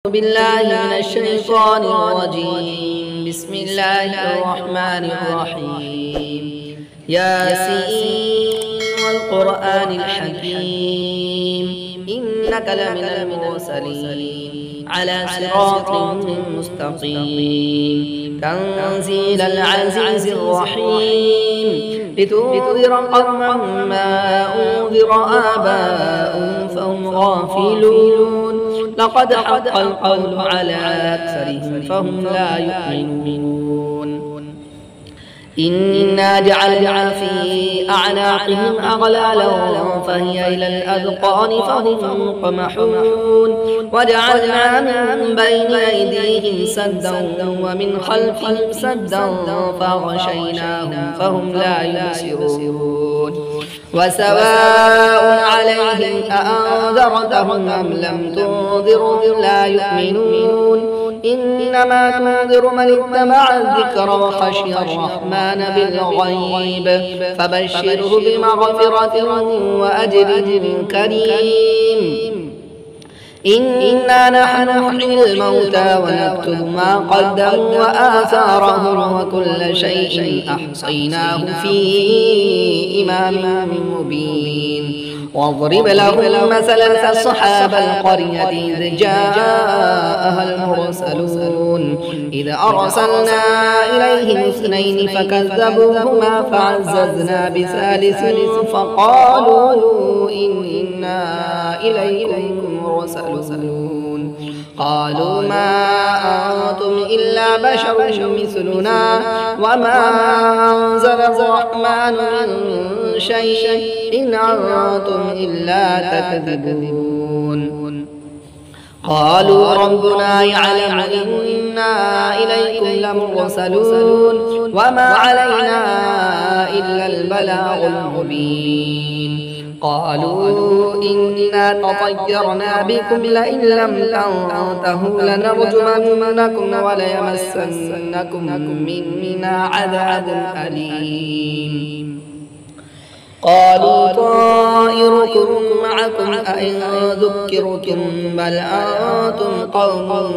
بالله من الشيطان الرجيم. بسم الله الرحمن الرحيم. ياسين والقرآن الحكيم إنك لمن المرسلين على صراط مستقيم تنزيل العزيز الرحيم لتنذر قوما ما أنذر آباؤهم فهم غافلون لقد حق القول على أكثرهم فهم لا يؤمنون إنا جعلنا في أعناقهم أغلالا فهي إلى الأذقان فهم مقمحون وجعلنا من بين أيديهم سدا ومن خلفهم سدا فغشيناهم فهم لا يبصرون وسواء عليهم أأنذرتهم أم لم تنذرهم لا يؤمنون إنما تنذر من اتبع الذكر وخشي الرحمن بالغيب فبشره بمغفرة وأجر كريم إنا نحن نحيي الموتى ونكتب ما قدموا وآثارهم وكل شيء أحصيناه في إمام مبين واضرب لهم مثلا أصحاب القرية إذ جاءها المرسلون إذ أرسلنا إليهم اثنين فكذبوهما فعززنا بثالث فقالوا إنا إليكم مرسلون قالوا ما أنتم إلا بشر مثلنا وما أنزل الرحمن من شيء إن أنتم إلا تكذبون قالوا ربنا يعلم إنا إليكم لمرسلون وما علينا إلا البلاغ المبين قالوا إنا تطيرنا بكم لئن لم تنتهوا لنرجمنكم وليمسنكم منا عذاب أليم قالوا طائركم معكم أئن ذكرتم بل أنتم قوم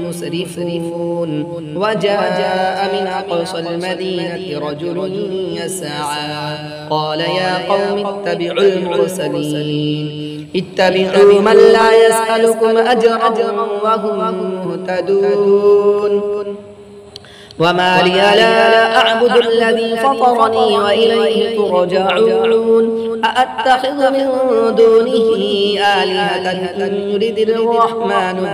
مسرفون وجاء من أقصى المدينة رجل يسعى قال يا قوم اتبعوا المرسلين اتبعوا من لا يسألكم أجرا وهم مهتدون وما لي لا أعبد الذي فطرني وإليه ترجعون أأتخذ من دونه آلهة إن يرد الرحمن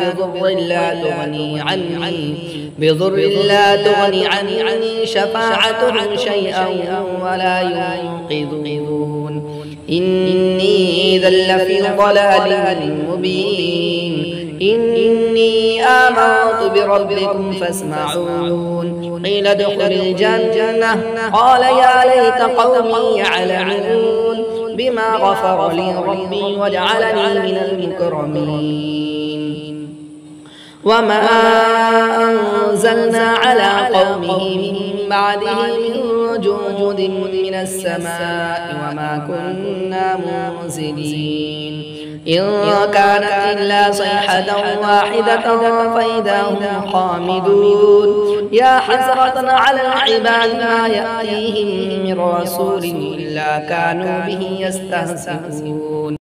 بضر لا تغني عني شفاعتهم شيئا ولا ينقذون إني إذا لفي ضلال مبين إني آمنت بربكم فاسمعون قيل ادخل الجنة قال يا ليت قومي يعلمون بما غفر لي ربي وجعلني من المكرمين وما أنزلنا على قومه من بعده من جود من السماء وما كنا منزلين إن كانت إلا صيحة واحدة فإذا هم خامدون يا حسرة على العباد ما يأتيهم من رسول إلا كانوا به يستهزئون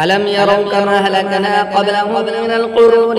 ألم يروا كما أهلكنا قبلهم من القرون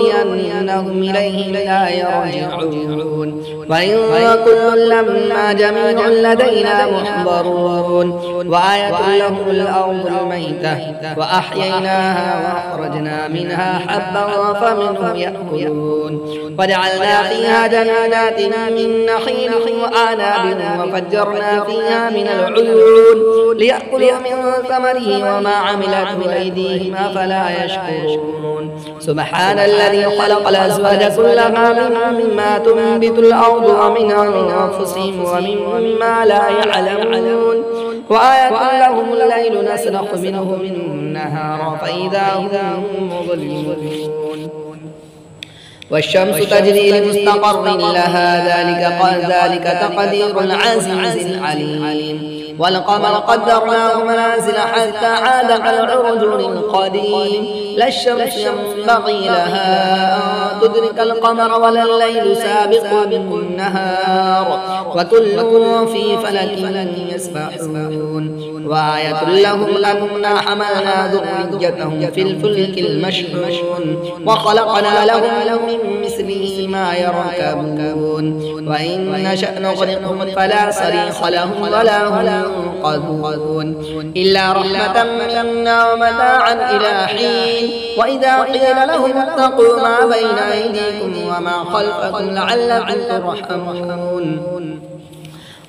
أنهم إليهم لا يرجعون وإن كل لما جميع لدينا محضرون وآية لهم الأرض الميتة وأحييناها وأخرجنا منها حبا فمنه يأكلون وجعلنا فيها جنات من نخيل وأعناب وفجرنا فيها من العيون ليأكلوا من ثمره وما عملته أيديهم فلا يشكرون سبحان الذي خلق الأزواج كلها مما تنبت الأرض ومن أنفسهم ومما لا يعلمون وآية لهم الليل نسلخ منه النهار فإذا هم مظلمون والشمس تجري لمستقر لها ذلك تقدير العزيز العليم والقمر قدرناه منازل حتى عاد كالعرجون القديم لا الشمس ينبغي لها أن تدرك القمر ولا الليل سابق النهار وكل في فلك يسبحون وآية لهم أنا حملنا ذريتهم في الفلك المشحون وخلقنا لهم من مثله ما يركبون وإن نشأ نغرقهم فلا صريخ لهم ولا هم ينقذون إلا رحمة منا ومتاعا إلى حين وإذا قيل لهم اتقوا ما بين أيديكم وما خلفكم لعلكم ترحمون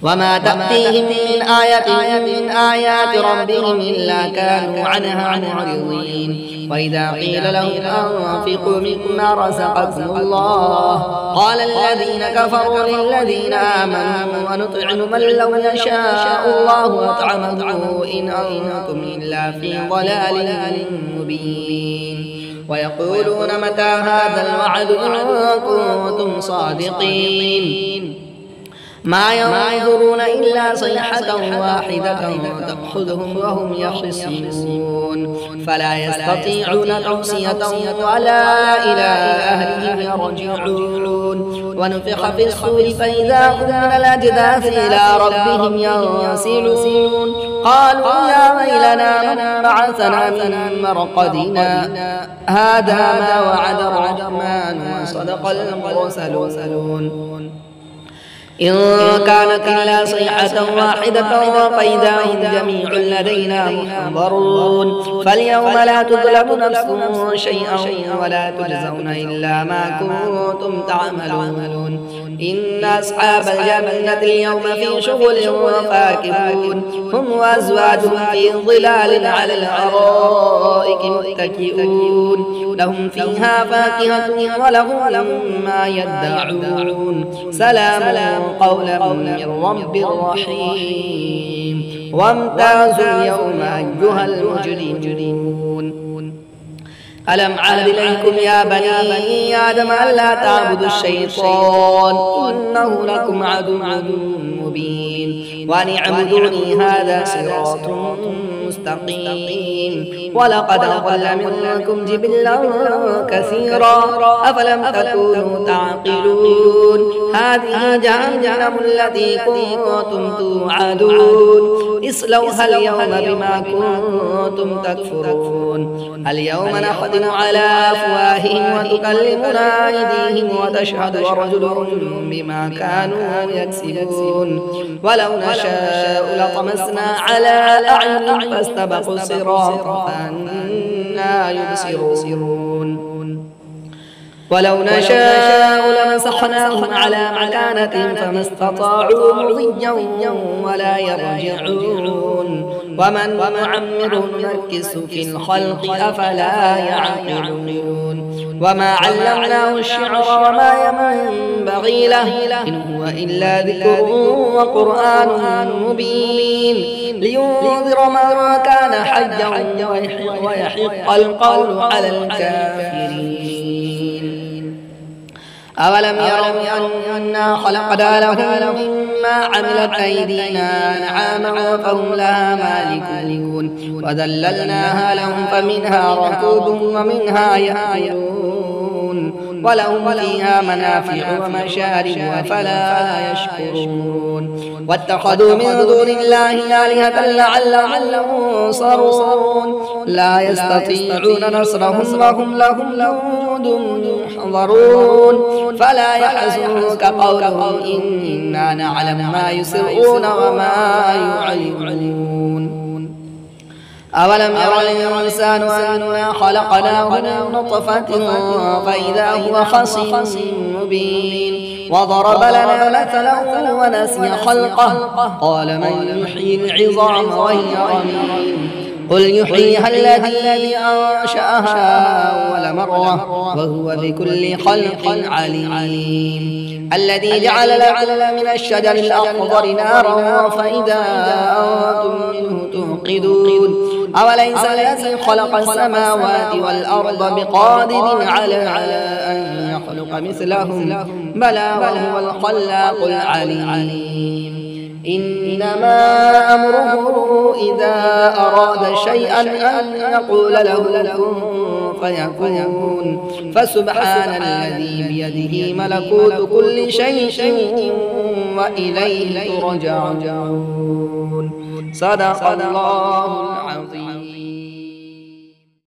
وما تأتيهم من آية من آيات ربهم إلا كانوا عنها معرضين وإذا قيل لهم أنفقوا مما رزقكم الله قال الذين كفروا للذين آمنوا ونطعم من لو يشاء الله أطعمه إن أنتم إلا في ضلال مبين ويقولون متى هذا الوعد إن كنتم صادقين ما ينظرون إلا صيحة واحدة تأخذهم وهم يخصمون فلا يستطيعون توصية ولا إلى أهلهم يرجعون ونفخ في الصور فإذا هم من الأجداث إلى ربهم ينسلون قالوا يا ويلنا من بعثنا من مرقدنا هذا ما وعد الرحمن وصدق المرسلون إن كانت إلا صيحة واحدة فإذا هم جميع لدينا محضرون فاليوم لا تظلم نفس شيئا ولا تجزون إلا ما كنتم تعملون إن أصحاب الجنة اليوم في شغل فاكهون هم وأزواجهم في ظلال على الأرائك متكئون لهم فيها فاكهة ولهم ما يدعون سلام قولا من رب رحيم وامتازوا اليوم أيها المجرمون ألم عهد إليكم يا بني آدم ألا تعبدوا الشيطان إنه لكم عدو مبين وأن اعبدوني هذا صراط مستقيم ولقد أضل منكم جبلا كثيرا أفلم تكونوا تعقلون هذه جهنم التي كنتم توعدون اصلوها اليوم بما كنتم تكفرون اليوم نختم على أفواههم وتكلمنا أيديهم وتشهد أرجلهم بما كانوا يكسبون ولو نشاء لطمسنا على أعينهم فاستبقوا الصراط فأنى يبصرون ولو نشاء لمسخناهم على مكانتهم فما استطاعوا مضيا ولا يرجعون ومن نعمره نركس في الخلق أفلا يعقلون وما علمناه الشعر وما ينبغي له إن هو إلا ذكر وقرآن مبين لينذر من كان حيا ويحق القول على الكافرين أولم يروا أنا خلقنا لهم مما عملت أيدينا أنعاما فهم لها مالكون وذللناها لهم فمنها ركوب ومنها يأكلون ولهم فيها منافع ومشارب أفلا يشكرون واتخذوا من دون الله آلهة لعلهم ينصرون لا يستطيعون نصرهم وهم لهم جند محضرون فلا يحزنك قولهم إنا نعلم ما يسرون وما يعلنون أولم ير الإنسان أنا خلقناه من نطفة فإذا هو خصيم مبين وضرب لنا مثلا ونسي خلقه قال من يحيي العظام وهي رميم قل يحييها الذي أنشأها أول مرة وهو بكل خلق عليم الذي جعل لكم من الشجر الأخضر نارا فإذا أنتم منه توقدون أوليس الذي خلق السماوات والأرض بقادر على أن يخلق مثلهم بلى وهو الخلاق العليم إنما أمره إذا أراد شيئا أن يقول له كن فيكون. فسبحان الذي بيده ملكوت كل شيء وإليه ترجعون. صدق الله العظيم.